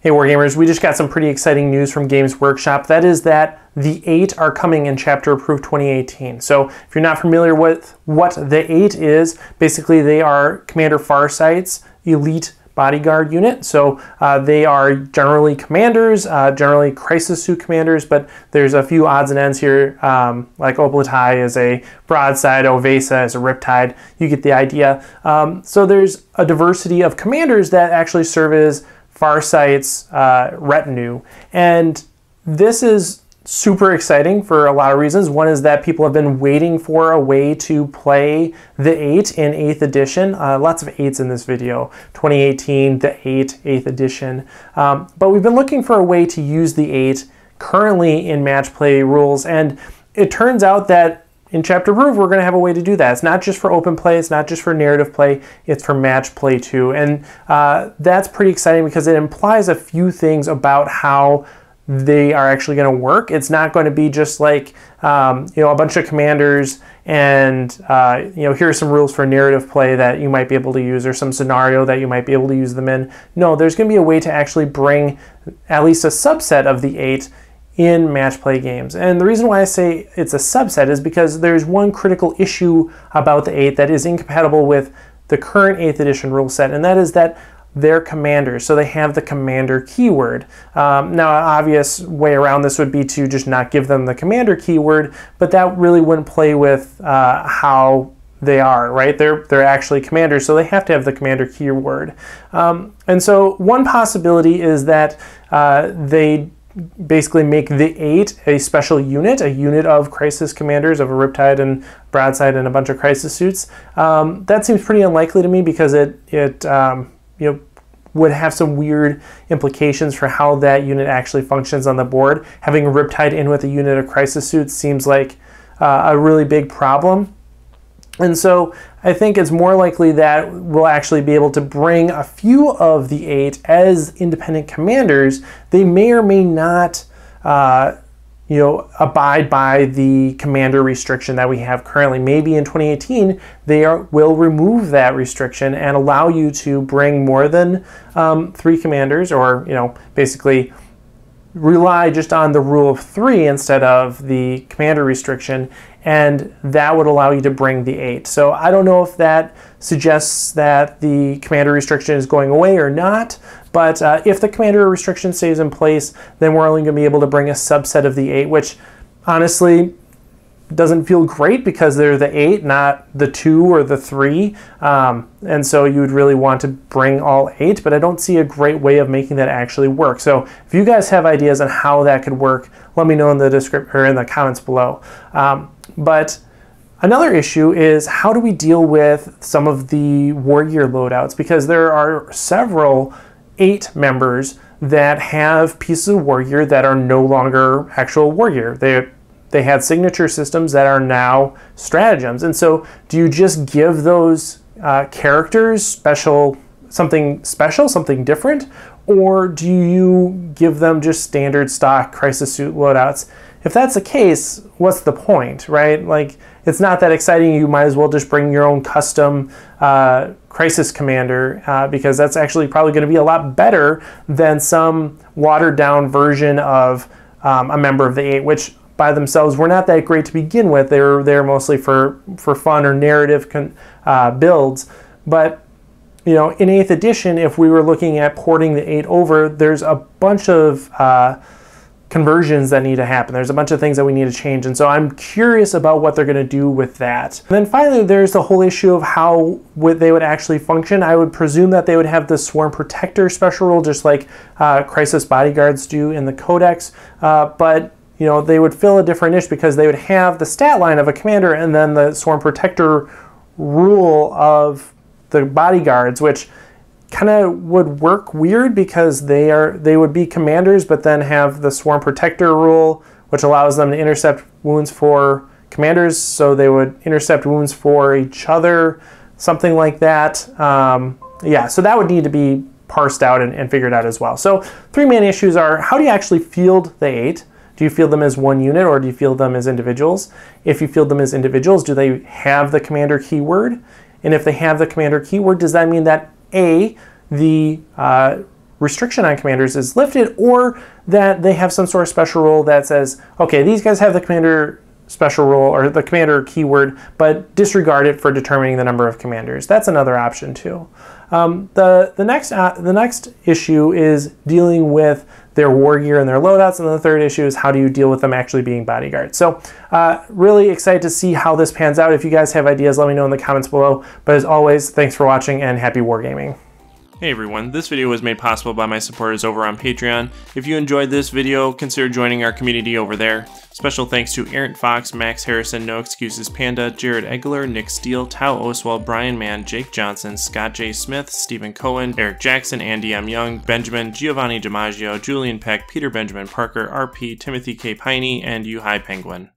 Hey Wargamers, we just got some pretty exciting news from Games Workshop. That is that the 8 are coming in Chapter Approved 2018. So if you're not familiar with what the 8 is, basically they are Commander Farsight's elite bodyguard unit. So they are generally commanders, generally crisis suit commanders, but there's a few odds and ends here, like Oblatai is a broadside, Ovesa is a riptide. You get the idea. So there's a diversity of commanders that actually serve as Farsight's retinue, and this is super exciting for a lot of reasons. One is that people have been waiting for a way to play the 8 in 8th edition. Lots of 8s in this video. 2018, the 8, 8th edition. But we've been looking for a way to use the 8 currently in match play rules, and it turns out that in Chapter Approved, we're going to have a way to do that. It's not just for open play, it's not just for narrative play, it's for match play too. And that's pretty exciting because it implies a few things about how they are actually going to work. It's not going to be just like, a bunch of commanders and, here are some rules for narrative play that you might be able to use, or some scenario that you might be able to use them in. No, there's going to be a way to actually bring at least a subset of the 8 in match play games. And the reason why I say it's a subset is because there's one critical issue about the 8 that is incompatible with the current 8th edition rule set, and that is that they're commanders, so they have the commander keyword. Now, an obvious way around this would be to just not give them the commander keyword, but that really wouldn't play with how they are, right? They're actually commanders, so they have to have the commander keyword. And so one possibility is that they basically make the 8 a special unit, a unit of crisis commanders, of a riptide and broadside and a bunch of crisis suits. That seems pretty unlikely to me because it would have some weird implications for how that unit actually functions on the board. Having a riptide in with a unit of crisis suits seems like a really big problem. And so I think it's more likely that we'll actually be able to bring a few of the 8 as independent commanders. They may or may not, abide by the commander restriction that we have currently. Maybe in 2018, they will remove that restriction and allow you to bring more than 3 commanders, or, basically rely just on the rule of 3 instead of the commander restriction, and that would allow you to bring the 8. So I don't know if that suggests that the commander restriction is going away or not, but if the commander restriction stays in place, then we're only going to be able to bring a subset of the 8, which honestly doesn't feel great because they're the 8, not the 2 or the 3. And so you would really want to bring all 8, but I don't see a great way of making that actually work. So if you guys have ideas on how that could work, let me know in the description or in the comments below. But another issue is, how do we deal with some of the war gear loadouts? Because there are several 8 members that have pieces of war gear that are no longer actual war gear. They had signature systems that are now stratagems. And so do you just give those characters something special, something different? Or do you give them just standard stock crisis suit loadouts? If that's the case, what's the point, right? Like, it's not that exciting. You might as well just bring your own custom crisis commander, because that's actually probably going to be a lot better than some watered down version of a member of the 8, which by themselves were not that great to begin with. They're mostly for fun or narrative builds. But in 8th edition, if we were looking at porting the 8 over, there's a bunch of conversions that need to happen. There's a bunch of things that we need to change, and so I'm curious about what they're going to do with that. And then finally, there's the whole issue of how they would actually function. I would presume that they would have the Swarm Protector special rule, just like Crisis Bodyguards do in the Codex, but they would fill a different niche because they would have the stat line of a commander and then the Swarm Protector rule of the bodyguards, which kind of would work weird because they would be commanders but then have the Swarm Protector rule, which allows them to intercept wounds for commanders, so they would intercept wounds for each other, something like that. Yeah, so that would need to be parsed out and figured out as well. So 3 main issues are, how do you actually field the 8? Do you field them as one unit, or do you field them as individuals? If you field them as individuals, do they have the commander keyword? And if they have the commander keyword, does that mean that A, the restriction on commanders is lifted, or that they have some sort of special rule that says, okay, these guys have the commander special rule or the commander keyword, but disregard it for determining the number of commanders. That's another option too. The next issue is dealing with their war gear and their loadouts, and the third issue is how do you deal with them actually being bodyguards. So really excited to see how this pans out. If you guys have ideas, let me know in the comments below. But as always, thanks for watching and happy wargaming. Hey everyone, this video was made possible by my supporters over on Patreon. If you enjoyed this video, consider joining our community over there. Special thanks to Errant Fox, Max Harrison, No Excuses Panda, Jared Egler, Nick Steele, Tao Oswald, Brian Mann, Jake Johnson, Scott J. Smith, Stephen Cohen, Eric Jackson, Andy M. Young, Benjamin, Giovanni DiMaggio, Julian Peck, Peter Benjamin Parker, RP, Timothy K. Piney, and Yuhai Penguin.